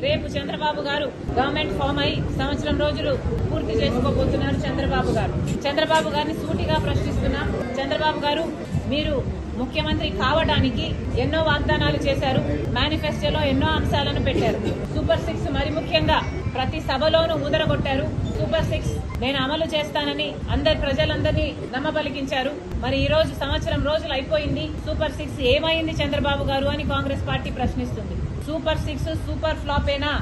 రేపు చంద్రబాబు గారు government form అయి సంవత్సరం రోజులు పూర్తి చేసుకోబోతున్నారు. చంద్రబాబు గారిని సూటిగా ప్రశ్నిస్తున్నాం. చంద్రబాబు గారు, మీరు ముఖ్యమంత్రి కావడానికి ఎన్నో వాగ్దానాలు చేశారు. మేనిఫెస్టోలో ఎన్నో అంశాలను పెట్టారు. సూపర్ 6 మరి ముఖ్యంగా ప్రతి సభలోనూ ఊదరగొట్టారు. సూపర్ 6 నేను అమలు చేస్తానని ప్రజలందరినీ నమ్మబలికించారు. మరి ఈ రోజు సంవత్సరం రోజులు అయిపోయింది. సూపర్ 6 ఏమైంది చంద్రబాబు గారు అని కాంగ్రెస్ పార్టీ ప్రశ్నిస్తుంది. సూపర్ 6 సూపర్ ఫ్లాపేనా?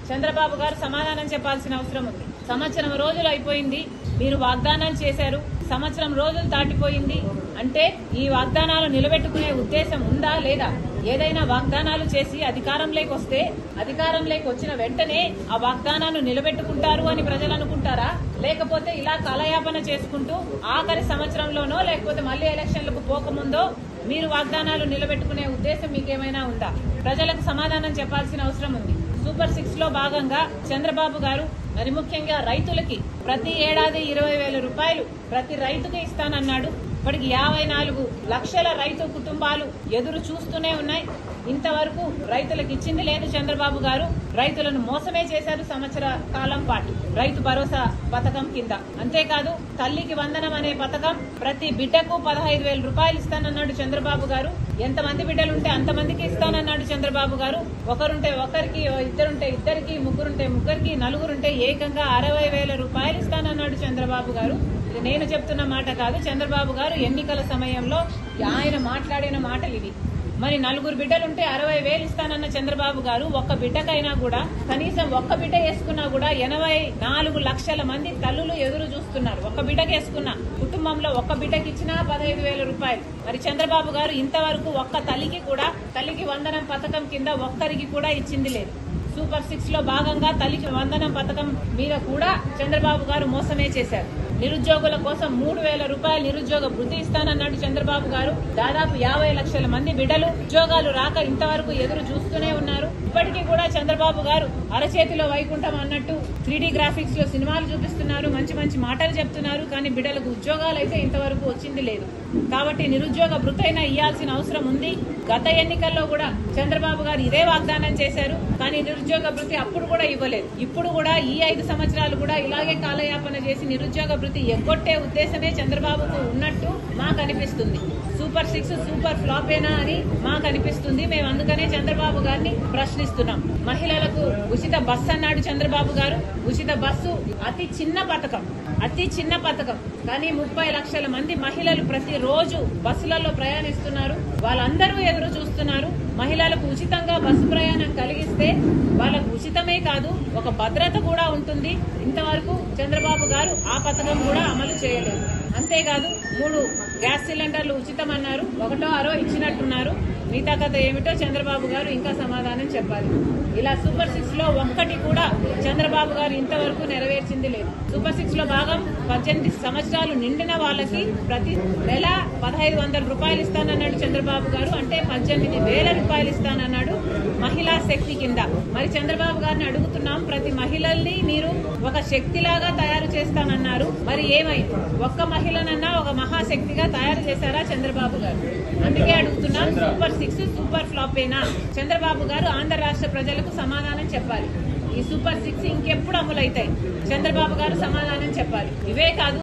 చంద్రబాబు గారు సమాధానం చెప్పాల్సిన అవసరం ఉంది. సంవత్సరం రోజులు అయిపోయింది. మీరు వాగ్దానాలు చేశారు. సంవత్సరం రోజులు దాటిపోయింది. అంటే ఈ వాగ్దానాలు నిలబెట్టుకునే ఉద్దేశం ఉందా లేదా? ఏదైనా వాగ్దానాలు చేసి అధికారంలోకి వస్తే అధికారంలోకి వచ్చిన వెంటనే ఆ వాగ్దానాన్ని నిలబెట్టుకుంటారు అని ప్రజలు అనుకుంటారా? లేకపోతే ఇలా కాలయాపన చేసుకుంటూ ఆఖరి సంవత్సరంలోనో లేకపోతే మళ్లీ ఎలక్షన్లకు పోకముందో మీరు వాగ్దానాలు నిలబెట్టుకునే ఉద్దేశం మీకేమైనా ఉందా? ప్రజలకు సమాధానం చెప్పాల్సిన అవసరం ఉంది. సూపర్ 6 లో భాగంగా చంద్రబాబు గారు మరి ముఖ్యంగా రైతులకి ప్రతి ఏడాది 20,000 రూపాయలు ప్రతి రైతుకి ఇస్తానన్నాడు. ఇప్పటికి 54 లక్షల రైతు కుటుంబాలు ఎదురు చూస్తూనే ఉన్నాయి. ఇంతవరకు రైతులకు ఇచ్చింది లేదు చంద్రబాబు గారు. రైతులను మోసమే చేశారు సంవత్సర కాలం పాటు రైతు భరోసా పథకం కింద. అంతేకాదు తల్లికి వందనం అనే పథకం ప్రతి బిడ్డకు 15,000 రూపాయలు ఇస్తానన్నాడు చంద్రబాబు గారు. ఎంతమంది బిడ్డలుంటే అంతమందికి ఇస్తానన్నాడు చంద్రబాబు గారు. ఒకరుంటే ఒకరికి, ఇద్దరుంటే ఇద్దరికి, ముగ్గురుంటే ముగ్గురికి, నలుగురుంటే ఏకంగా 60,000 రూపాయలు ఇస్తానన్నాడు చంద్రబాబు గారు. ఇది నేను చెప్తున్న మాట కాదు. చంద్రబాబు గారు ఎన్నికల సమయంలో ఆయన మాట్లాడిన మాటలు ఇవి. మరి నలుగురు బిడ్డలుంటే 60,000 ఇస్తానన్న చంద్రబాబు గారు ఒక్క బిడ్డకైనా కూడా కనీసం ఒక్క బిడ్డ వేసుకున్నా కూడా 84 లక్షల మంది తల్లులు ఎదురు చూస్తున్నారు. ఒక్క బిడ్డకి వేసుకున్న కుటుంబంలో ఒక్క బిడ్డకి ఇచ్చినా 15,000 రూపాయలు. మరి చంద్రబాబు గారు ఇంతవరకు ఒక్క తల్లికి వందనం పథకం కింద ఒక్కరికి కూడా ఇచ్చింది లేదు. సూపర్ 6 లో భాగంగా తల్లికి వందనం పథకం మీద కూడా చంద్రబాబు గారు మోసమే చేశారు. నిరుద్యోగుల కోసం 3,000 రూపాయలు నిరుద్యోగ వృద్ధి ఇస్తానన్నాడు చంద్రబాబు గారు. దాదాపు 50 లక్షల మంది బిడ్డలు ఉద్యోగాలు రాక ఇంతవరకు ఎదురు చూస్తూనే ఉన్నారు. ఇప్పటికీ కూడా చంద్రబాబు గారు అరచేతిలో వైకుంఠం అన్నట్టు 3D గ్రాఫిక్స్ లో సినిమాలు చూపిస్తున్నారు, మంచి మంచి మాటలు చెప్తున్నారు. కానీ బిడ్డలకు ఉద్యోగాలు అయితే ఇంతవరకు వచ్చింది లేదు. కాబట్టి నిరుద్యోగ వృత్తైనా ఇవ్వాల్సిన అవసరం ఉంది. గత ఎన్నికల్లో కూడా చంద్రబాబు గారు ఇదే వాగ్దానం చేశారు. కానీ నిరుద్యోగ వృత్తి అప్పుడు కూడా ఇవ్వలేదు. ఇప్పుడు కూడా ఈ 5 సంవత్సరాలు కూడా ఇలాగే కాలయాపన చేసి నిరుద్యోగ వృత్తి ఎగ్గొట్టే ఉద్దేశమే చంద్రబాబుకు ఉన్నట్టు మాకు అనిపిస్తుంది. సూపర్ 6 సూపర్ ఫ్లాపేనా అని మాకు అనిపిస్తుంది. మేము అందుకనే చంద్రబాబు గారిని ప్రశ్నిస్తున్నాం. మహిళలకు ఉచిత బస్సు అన్నాడు చంద్రబాబు గారు. ఉచిత బస్సు అతి చిన్న పథకం కానీ 30 లక్షల మంది మహిళలు ప్రతిరోజు బస్సులలో ప్రయాణిస్తున్నారు. వాళ్ళందరూ ఎదురు చూస్తున్నారు. మహిళలకు ఉచితంగా బస్సు ప్రయాణం కలిగిస్తే వాళ్ళకు ఉచితమే కాదు ఒక భద్రత కూడా ఉంటుంది. ఇంతవరకు చంద్రబాబు గారు ఆ పథకం కూడా అమలు చేయలేదు. అంతేకాదు 3 గ్యాస్ సిలిండర్లు ఉచితం అన్నారు. 1ో 6 ఇచ్చినట్టున్నారు. మిగతా కథ ఏమిటో చంద్రబాబు గారు ఇంకా సమాధానం చెప్పాలి. ఇలా సూపర్ 6 లో ఒక్కటి కూడా చంద్రబాబు గారు ఇంతవరకు నెరవేర్చింది లేదు. సూపర్ 6 లో భాగం 18 సంవత్సరాలు నిండిన వాళ్ళకి ప్రతి నెల 1,500 రూపాయలు ఇస్తానన్నాడు చంద్రబాబు గారు. అంటే 18,000 రూపాయలు ఇస్తానన్నాడు మహిళా శక్తి కింద. మరి చంద్రబాబు గారిని అడుగుతున్నాం, ప్రతి మహిళల్ని మీరు ఒక శక్తిలాగా తయారు చేస్తానన్నారు. మరి ఏమైంది? ఒక్క మహిళనన్నా ఒక మహాశక్తిగా తయారు చేశారా చంద్రబాబు గారు? అందుకే అడుగుతున్నాం, సూపర్ 6 సూపర్ ఫ్లాపేనా? చంద్రబాబు గారు ఆంధ్ర రాష్ట్ర ప్రజలకు సమాధానం చెప్పాలి. ఈ సూపర్ 6 ఇంకెప్పుడు అమలైతాయి? చంద్రబాబు గారు సమాధానం చెప్పాలి. ఇవే కాదు